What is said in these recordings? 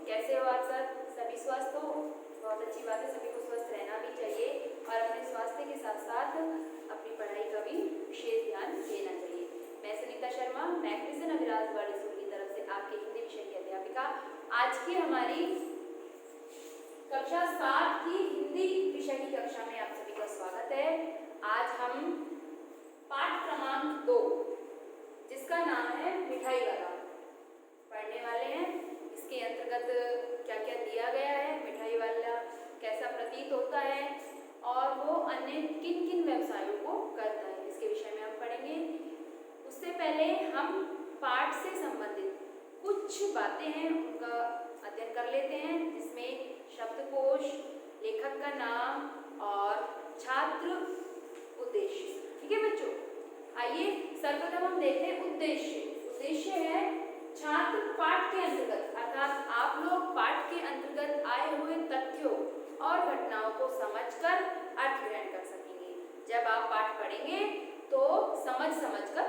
कैसे हो आप सब? सभी स्वस्थ हो? बहुत अच्छी बात है, सभी को स्वस्थ रहना भी चाहिए और अपने स्वास्थ्य के साथ साथ अपनी पढ़ाई का भी विशेष ध्यान देना चाहिए। मैं Sunita Sharma, magnificent Aviraj world school की तरफ से आपके हिंदी विषय की अध्यापिका। आज की हमारी कक्षा 7 की हिंदी विषय की कक्षा में आप सभी का स्वागत है। आज हम पाठ क्रमांक 2 जिसका नाम है मिठाई वाला पढ़ने वाले हैं। इसके अंतर्गत क्या क्या दिया गया है, मिठाई वाला कैसा प्रतीत होता है और वो अन्य किन किन व्यवसायों को करता है, इसके विषय में हम पढ़ेंगे। उससे पहले हम पाठ से संबंधित कुछ बातें हैं उनका अध्ययन कर लेते हैं, जिसमें शब्दकोश, लेखक का नाम और छात्र उद्देश्य। ठीक है बच्चों, आइए सर्वप्रथम हम देखते हैं उद्देश्य। उद्देश्य है छात्र पाठ के अंतर्गत अर्थात आप लोग पाठ के अंतर्गत आए हुए तथ्यों और घटनाओं को समझकर अर्थ ग्रहण कर सकेंगे। जब आप पाठ पढ़ेंगे तो समझ कर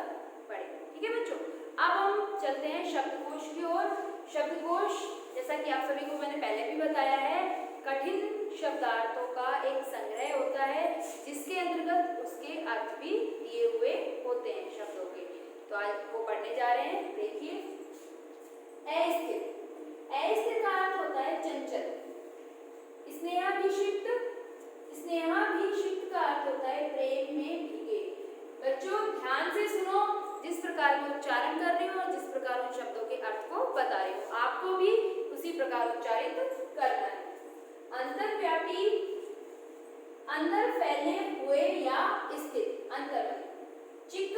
पढ़ेंगे। ठीक है बच्चों, अब हम चलते हैं शब्दकोश की ओर। शब्दकोश जैसा कि आप सभी को मैंने पहले भी बताया है, कठिन शब्दार्थों का एक संग्रह होता है जिसके अंतर्गत उसके अर्थ भी दिए हुए होते हैं शब्दों के। तो आज वो पढ़ने जा रहे हैं। देखिए, अस्थिर। अस्थिर का अर्थ होता है चंचल। स्नेहाभिषिक्त। स्नेहाभिषिक्त का अर्थ होता है प्रेम में भीगे। बच्चों ध्यान से सुनो, जिस प्रकार मैं उच्चारण कर रही हूँ और जिस प्रकार उन शब्दों के अर्थ को बता रही हूँ आपको भी उसी प्रकार उच्चारित करना है। अंतर्व्यापी, अंदर फैले हुए या स्थित, अंतर में। चिक,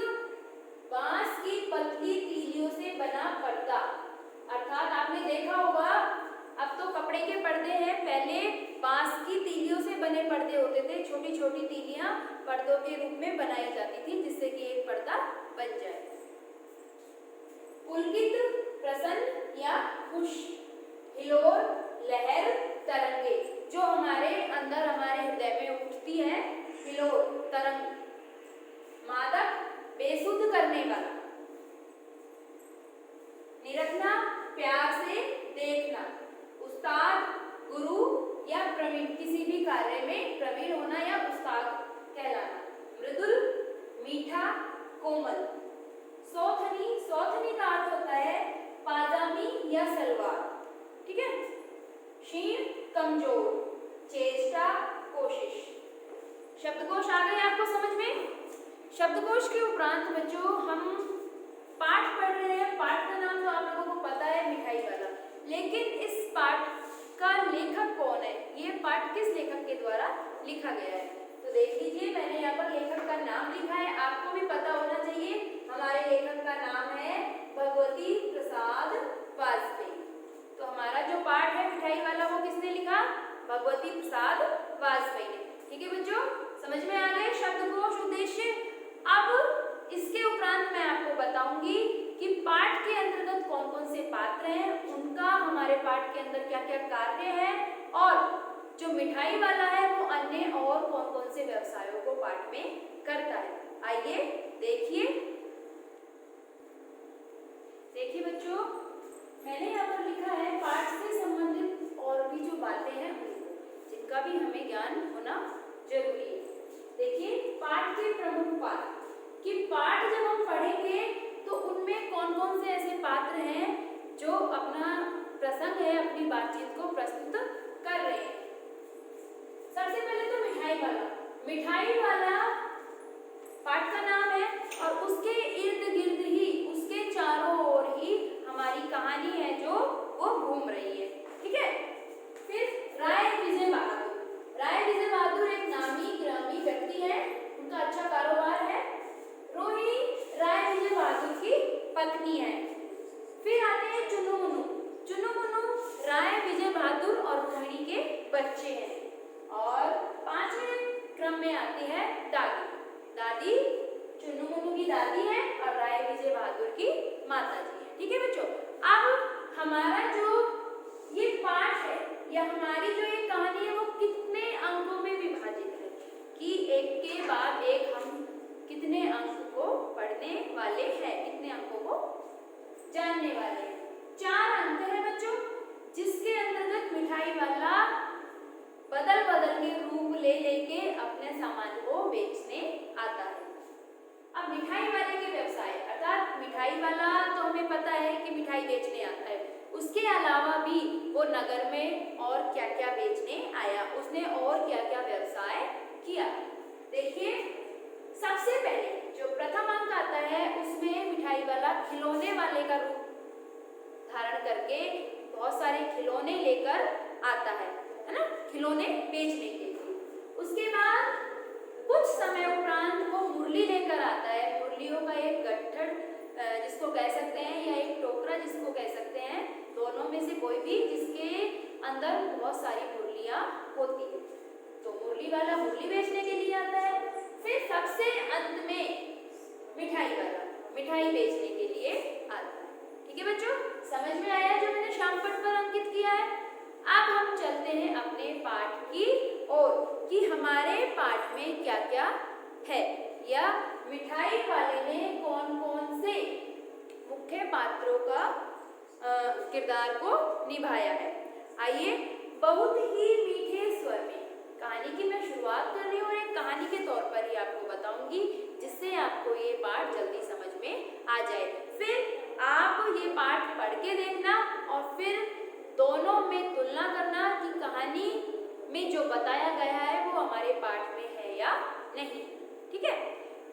बांस की पतली तीलियों से बना पर्दा, अर्थात आपने देखा होगा अब तो कपड़े के पर्दे हैं, पहले बांस की तीलियों से बने पर्दे होते थे। छोटी छोटी तीलियां पर्दों के रूप में बनाई जाती थी जिससे कि एक पर्दा बन जाए। पुलकित, प्रसन्न या खुश। हिलोर, लहर, तरंगे, जो हमारे अंदर हमारे हृदय में उठती है, हिलोर, तरंग। मादक, बेसुध करने वाला। निरखना, प्यार से देखना। उस्ताद, गुरु या प्रवीण, किसी भी कार्य में प्रवीण होना या उस्ताद कहलाना। मृदुल, मीठा, कोमल। सौथनी, सौथनी का अर्थ होता है पाजामी या सलवार। ठीक है। क्षीण, कमजोर। चेष्टा, कोशिश। शब्दकोश आ गए आपको समझ में? शब्दकोश के उपरांत बच्चों हम पाठ पढ़ रहे हैं। पाठ का नाम तो आप लोगों को पता है, मिठाई वाला। लेकिन इस पाठ का लेखक कौन है, ये पाठ किस लेखक के द्वारा लिखा गया है? तो देख लीजिए, मैंने यहाँ पर लेखक का नाम लिखा है, आपको भी पता होना चाहिए। हमारे लेखक का नाम है भगवती प्रसाद वाजपेयी। तो हमारा जो पाठ है मिठाई वाला वो किसने लिखा? भगवती प्रसाद वाजपेयी ने। ठीक है बच्चों, समझ में आ गए शब्दकोश, उद्देश्य। अब इसके उपरांत मैं आपको बताऊंगी कि पाठ के अंतर्गत कौन कौन से पात्र हैं, उनका हमारे पाठ के अंदर क्या क्या कार्य है और जो मिठाई वाला है वो अन्य और कौन कौन से व्यवसायों को पाठ में करता है। आइए देखिए। देखिए बच्चों, मैंने यहाँ पर लिखा है पाठ से संबंधित और भी जो बातें हैं उनको, जिनका भी हमें ज्ञान होना जरूरी है। देखिए, पाठ के प्रमुख पात्र, कि पाठ जब हम पढ़ेंगे तो उनमें कौन कौन से ऐसे पात्र हैं जो अपना प्रसंग है, अपनी बातचीत को प्रस्तुत कर रहे हैं। सबसे पहले तो मिठाई वाला। मिठाई वाला पाठ का नाम है और उसके इर्द गिर्द ही, उसके चारों ओर ही हमारी कहानी है जो वो घूम रही है। ठीक है। फिर राय विजय बहादुर। राय विजय बहादुर एक नामी ग्रामी व्यक्ति है, उनका अच्छा कारोबार है। रोहिणी राय विजय बहादुर की पत्नी है। फिर आते हैं चुनु मुनु। चुनु मुनु राय विजय बहादुर और रोहिणी के बच्चे हैं। और 5वें क्रम में आती है दादी। दादी चुनु मुनु की दादी है और राय विजय बहादुर की माता जी है। ठीक है बच्चों, अब हमारा जो ये पाठ है या हमारी जो ये कहानी है वो कितने अंकों में विभाजित है, कि एक के बाद एक हम कितने अंक को पढ़ने वाले हैं, कितने अंकों को जानने वाले हैं। 4 अंक है बच्चों, जिसके मिठाई वाला तो हमें पता है कि मिठाई बेचने आता है, उसके अलावा भी वो नगर में और क्या क्या बेचने आया, उसने और क्या क्या व्यवसाय किया। देखिए सबसे पहले जो प्रथम अंक आता है उसमें मिठाई वाला खिलौने वाले का रूप धारण करके बहुत सारे खिलौने लेकर आता है ना, खिलौने बेचने के लिए। उसके बाद कुछ समय उपरांत वो मुरली लेकर आता है, मुरलियों का एक गट्ठर जिसको कह सकते हैं या एक टोकरा जिसको कह सकते हैं, दोनों में से कोई भी, जिसके अंदर बहुत सारी मुरलियां होती है। तो मुरली वाला मुरली बेचने के लिए आता है। फिर सबसे अंत में मिठाई वाला मिठाई बेचने के लिए आता है। ठीक है बच्चों, समझ में आया जो मैंने शाम पट पर अंकित किया है। अब हम चलते हैं अपने पाठ की ओर कि हमारे पाठ में क्या क्या है या मिठाई वाले ने कौन कौन से मुख्य पात्रों का किरदार को निभाया है। आइए बहुत ही मीठे स्वर में कहानी की मैं शुरुआत कर रही हूँ और एक कहानी के तौर पर ही आपको बताऊंगी, जिससे आपको ये पाठ जल्दी समझ में आ जाए। फिर आप ये पाठ पढ़ के देखना और फिर दोनों में तुलना करना कि कहानी में जो बताया गया है वो हमारे पाठ में है या नहीं। ठीक है,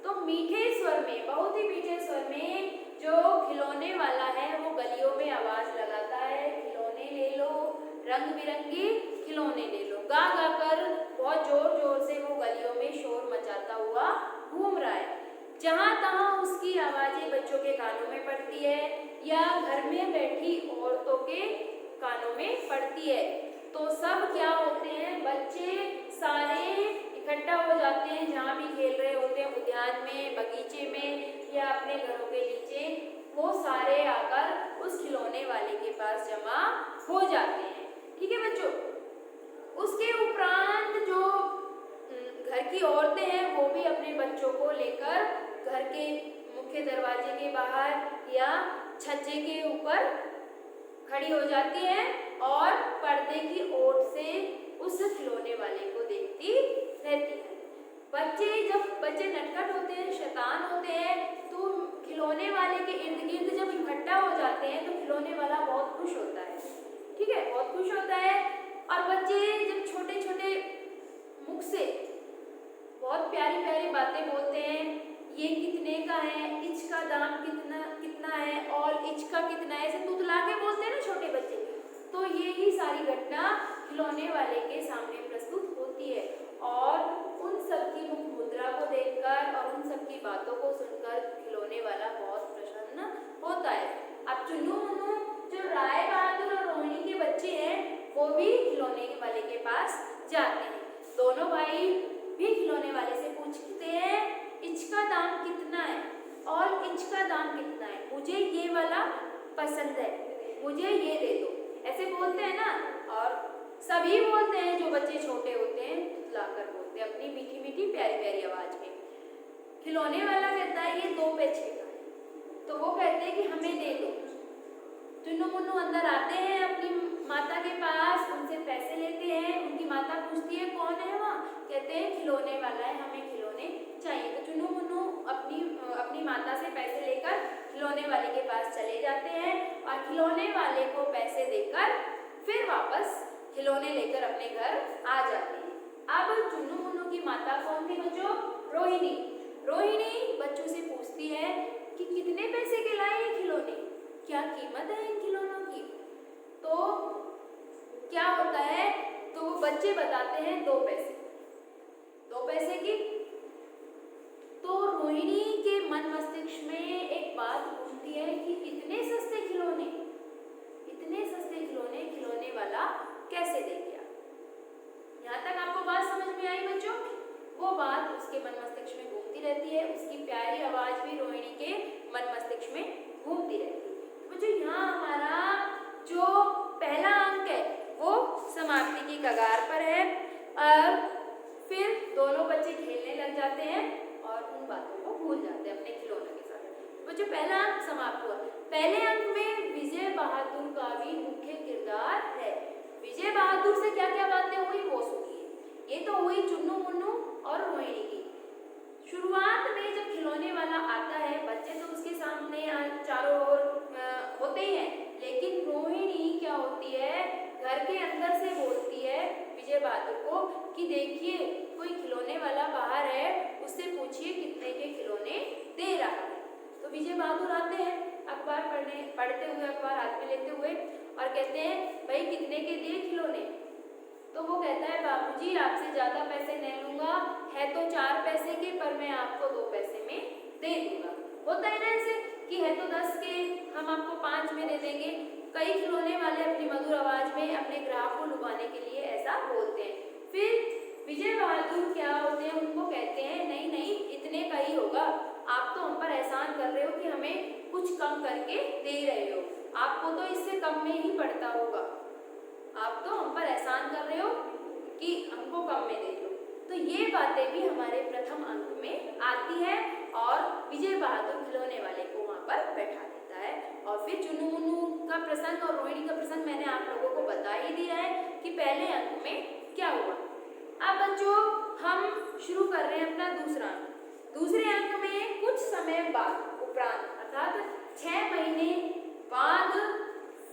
तो मीठे स्वर में, बहुत ही मीठे स्वर में जो खिलौने वाला है वो गलियों में आवाज लगाता है, खिलौने ले लो, रंग बिरंगे खिलौने ले लो, गा गा कर बहुत जोर जोर से वो गलियों में शोर मचाता हुआ घूम रहा है। जहाँ तहाँ उसकी आवाजें बच्चों के कानों में पड़ती है या घर में बैठी औरतों के कानों में पड़ती है। तो सब क्या होते हैं, बच्चे सारे इकट्ठा हो जाते हैं, जहाँ भी खेल रहे होते हैं, उद्यान में, बगीचे में या अपने घरों के नीचे, वो सारे आकर उस खिलौने वाले के पास जमा हो जाते हैं। ठीक है बच्चों, उसके उपरांत जो घर की औरतें हैं वो भी अपने बच्चों को लेकर घर के मुख्य दरवाजे के बाहर या छज्जे के ऊपर खड़ी हो जाती हैं और पर्दे की ओर से उस खिलौने वाले को देखती रहती है। जब बच्चे नटखट होते हैं, शैतान होते हैं, तो खिलौने वाले के इर्द गिर्द जब इकट्ठा हो जाते हैं तो खिलौने वाला बहुत खुश होता है। ठीक है, बहुत खुश होता है। और बच्चे जब छोटे छोटे मुख से बहुत प्यारी प्यारी बातें बोलते हैं, ये कितने का है, इंच का दाम कितना कितना है और इंच का कितना है, ऐसे तुतला के बोलते हैं ना छोटे बच्चे, तो ये ही सारी घटना खिलौने वाले के सामने प्रस्तुत होती है। और उन सब की मुख मुद्रा को देखकर और उन सब की बातों को सुनकर खिलौने वाला बहुत प्रसन्न होता है। अब चुन्नू मुन्नू जो राय बहादुर और रोहिणी के बच्चे हैं वो भी खिलौने वाले के पास जाते हैं। दोनों भाई भी खिलौने वाले से पूछते हैं इंच का दाम कितना है और इंच का दाम कितना है, मुझे ये वाला पसंद है, मुझे ये दे दो, ऐसे बोलते हैं ना। और सभी बोलते हैं, जो बच्चे छोटे होते हैं तुतलाकर बोलते हैं अपनी मीठी मीठी प्यारी प्यारी आवाज में। खिलौने वाला कहता है ये 2 पैसे का है, तो वो कहते हैं कि हमें दे दो। चुन्नू मुन्नू अंदर आते हैं अपनी माता के पास, उनसे पैसे लेते हैं। उनकी माता पूछती है कौन है वहाँ, कहते हैं खिलौने वाला है, हमें खिलौने चाहिए। तो चुन्नू मुन्नू अपनी माता से पैसे लेकर खिलौने वाले के पास चले जाते हैं और खिलौने वाले को पैसे देकर फिर वापस खिलौने लेकर अपने घर आ जाते हैं। अब चुन्नू मुन्नू की माता कौन थी बच्चों, रोहिणी। रोहिणी बच्चों से पूछती है कि कितने पैसे के लाए ये खिलौने, क्या कीमत है इन खिलौनों की। तो क्या होता है, तो वो बच्चे बताते हैं 2 पैसे, 2 पैसे की। तो रोहिणी के मन मस्तिष्क में एक बात घूमती है कि इतने सस्ते खिलौने, इतने सस्ते खिलौने खिलौने वाला कैसे दे गया। यहाँ तक आपको बात समझ में आई बच्चों। वो बात उसके मन मस्तिष्क में घूमती रहती है, उसकी प्यारी आवाज भी रोहिणी के मन मस्तिष्क में घूमती रहती है। बच्चों यहाँ हमारा जो पहला अंक है वो समाप्ति की कगार पर है और फिर दोनों बच्चे खेलने लग जाते हैं और उन बातों को भूल जाते हैं अपने खिलौनों के साथ। बच्चों पहला अंक समाप्त हुआ। पहले अंक में विजय बहादुर का भी मुख्य किरदार है। विजय बहादुर से क्या क्या बातें हुई वो सुनिए। ये तो हुई चुन्नू मुन्नू और रोहिणी की। शुरुआत में जब खिलौने वाला आता है, बच्चे तो उसके सामने चारों ओर होते ही हैं, लेकिन रोहिणी क्या होती है, घर के अंदर से बोलती है विजय बहादुर को कि देखिए कोई खिलौने वाला बाहर है, उससे पूछिए कितने के खिलौने दे रहा है। तो विजय बहादुर आते हैं अखबार पढ़ते हुए, अखबार हाथ में लेते हुए, और कहते हैं भाई कितने के दिए खिलौने। तो वो कहता है बाबूजी आपसे ज़्यादा पैसे नहीं लूँगा, है तो 4 पैसे के, पर मैं आपको 2 पैसे में दे दूँगा। होता है ना ऐसे कि है तो 10 के, हम आपको 5 में दे देंगे। कई खिलौने वाले अपनी मधुर आवाज़ में अपने ग्राहक को लुभाने के लिए ऐसा बोलते हैं। फिर विजय बहादुर क्या होते हैं, उनको कहते हैं नहीं नहीं इतने का ही होगा, आप तो हम पर एहसान कर रहे हो कि हमें कुछ कम करके दे रहे हो, आपको तो इससे कम में ही पड़ता होगा, आप तो हम पर एहसान कर रहे हो कि हमको कम में दे दो। तो ये बातें भी हमारे प्रथम अंक में आती है और विजय बहादुर खिलौने वाले को वहाँ पर बैठा देता है। और फिर चुन्नू मुन्नू का प्रसंग और रोहिणी का प्रसंग मैंने आप लोगों को बता ही दिया है कि पहले अंक में क्या हुआ। अब बच्चों हम शुरू कर रहे हैं अपना दूसरा अंक। दूसरे अंक में कुछ समय बाद उपरांत अर्थात 6 महीने बाद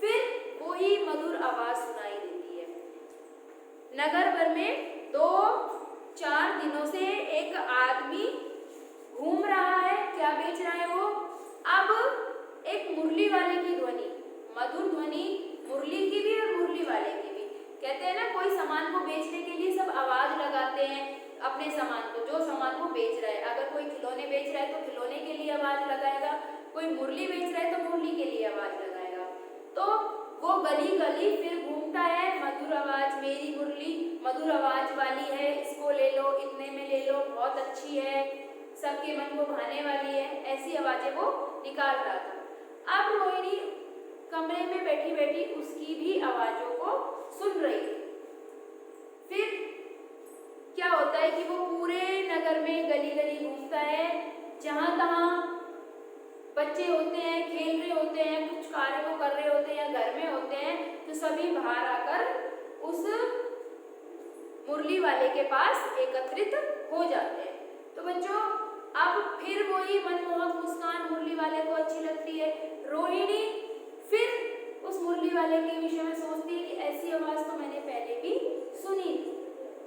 फिर वही मधुर आवाज सुनाई देती है। नगर भर में 2-4 दिनों से एक आदमी घूम रहा है। क्या बेच रहा है वो? अब एक मुरली वाले की ध्वनि, मधुर ध्वनि, मुरली की भी और मुरली वाले की भी। कहते हैं ना कोई सामान को बेचने के लिए सब आवाज लगाते हैं अपने सामान को, जो सामान को बेच रहा है। अगर कोई खिलौने बेच रहा है तो खिलौने के लिए आवाज लगाएगा, कोई मुरली बेच रहा है तो मुरली के लिए आवाज लगाएगा। तो वो गली गली फिर घूमता है, मधुर आवाज, मेरी मुरली मधुर आवाज वाली है, इसको ले लो, इतने में ले लो, बहुत अच्छी है, सबके मन को भाने वाली है, ऐसी आवाजें वो निकाल रहा था। अब रोहिणी कमरे में बैठी बैठी उसकी भी आवाजों को सुन रही थी। फिर क्या होता है कि वो पूरे नगर में गली गली घूमता है, जहां तहां बच्चे होते हैं, खेल रहे होते हैं, कुछ कार्य को कर रहे होते हैं या घर में होते हैं, तो सभी बाहर आकर उस मुरली वाले के पास एकत्रित हो जाते हैं। तो बच्चों अब फिर वही मनमोहक मुस्कान मुरली वाले को अच्छी लगती है। रोहिणी फिर उस मुरली वाले के विषय में सोचती है कि ऐसी आवाज तो मैंने पहले भी सुनी थी।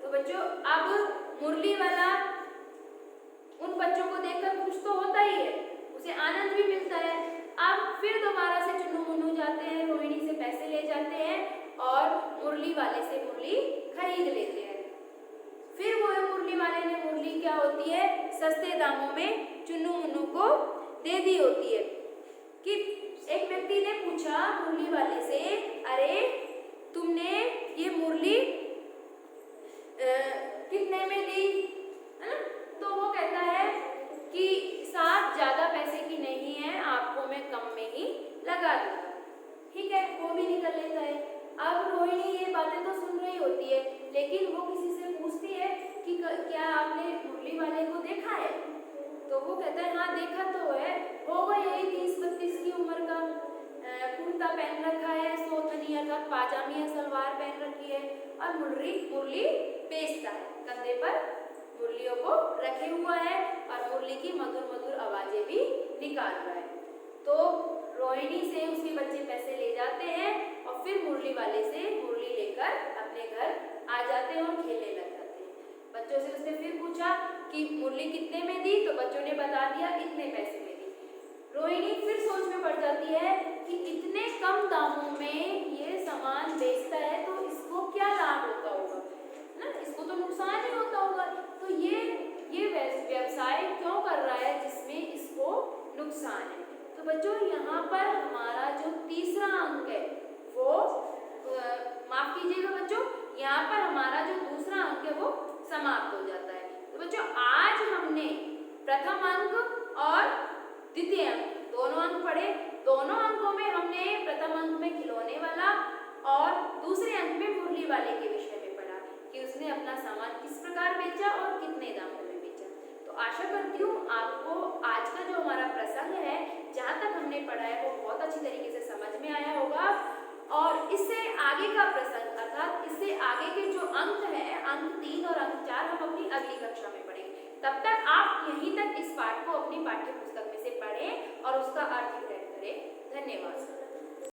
तो बच्चों अब मुरली वाला उन बच्चों को देखकर खुश तो होता ही है, उसे आनंद भी मिलता है। अब फिर दोबारा से चुन्नू मुन्नू जाते हैं, रोहिणी से पैसे ले जाते हैं और मुरली वाले से मुरली खरीद लेते हैं। फिर वो मुरली वाले ने मुरली क्या होती है सस्ते दामों में चुन्नू मुन्नू को दे दी होती है। कि एक व्यक्ति ने पूछा मुरली वाले से, अरे तुमने ये मुरली कितने में दी, है ना? तो वो कहता है कि साहब ज्यादा पैसे की नहीं है, आपको मैं कम में ही लगा दूंगा। ठीक है, वो भी निकल लेता है। अब रोहिणी ये बातें तो सुन रही होती है, लेकिन वो किसी से पूछती है कि क्या आपने मुरली वाले को देखा है? तो वो कहता है हाँ देखा तो है, होगा यही 30-32 की उम्र का, कुर्ता पहन रखा है, सोथनिया का पाजामी या सलवार पहन रखी है और मुरली बेचता है, कंधे पर मुरलियों को रखे हुआ है और मुरली की मधुर मधुर आवाजें भी निकाल रहा है। तो रोहिणी से उसके बच्चे पैसे ले जाते हैं और फिर मुरली वाले से मुरली लेकर अपने घर आ जाते हैं और खेलने लग जाते हैं। बच्चों से उसने फिर पूछा कि मुरली कितने में दी, तो बच्चों ने बता दिया इतने पैसे में दी। रोहिणी फिर सोच में पड़ जाती है कि इतने कम दामों में ये सामान बेचता है तो इसको क्या लाभ होता होगा ना, इसको तो नुकसान ही होता होगा। तो ये व्यवसाय क्यों कर रहा है जिसमें इसको नुकसान है। तो बच्चों यहाँ पर हमारा जो तीसरा अंक है वो माफ कीजिएगा बच्चों, यहाँ पर हमारा जो दूसरा अंक है वो समाप्त हो जाता है। तो बच्चों आज हमने प्रथम अंक और द्वितीय अंक दोनों अंक पढ़े। दोनों अंकों में हमने प्रथम अंक में खिलौने वाला और दूसरे अंक में मुरली वाले के विषय में पढ़ा कि उसने अपना सामान किस प्रकार बेचा और कितने दामों में बेचा। तो आशा करती हूँ आपको आज का जो हमारा प्रसंग है, जहाँ तक हमने पढ़ा है वो बहुत अच्छी तरीके से समझ में आया होगा। और इससे आगे का प्रसंग अर्थात इससे आगे के जो अंक है, अंक 3 और अंक 4 हम अपनी अगली कक्षा में पढ़ेंगे। तब तक